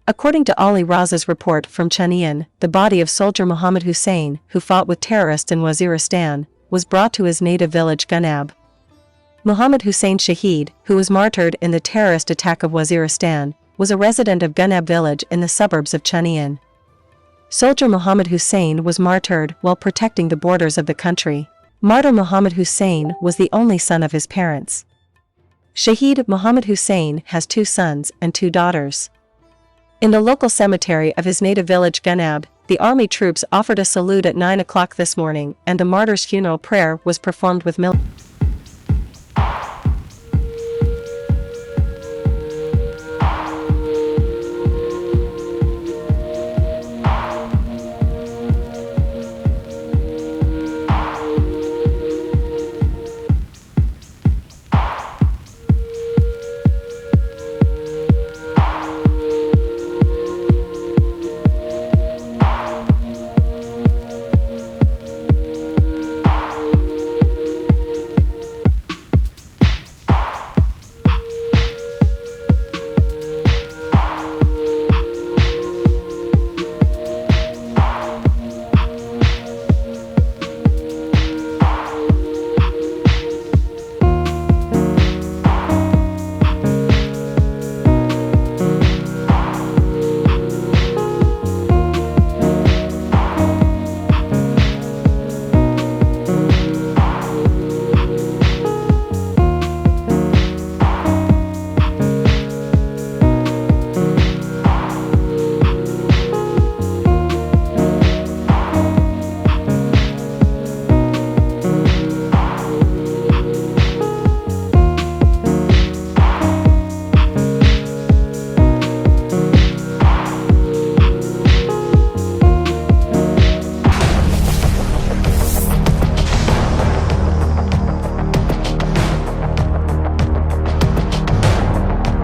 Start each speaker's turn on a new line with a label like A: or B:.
A: According to Ali Raza's report from Chanian, the body of soldier Muhammad Hussein, who fought with terrorists in Waziristan, was brought to his native village Gunab. Muhammad Hussein Shahid, who was martyred in the terrorist attack of Waziristan, was a resident of Gunab village in the suburbs of Chanian. Soldier Muhammad Hussein was martyred while protecting the borders of the country. Martyr Muhammad Hussein was the only son of his parents. Shahid Muhammad Hussein has 2 sons and 2 daughters. In the local cemetery of his native village Gunab, the army troops offered a salute at 9 o'clock this morning, and the martyr's funeral prayer was performed with military.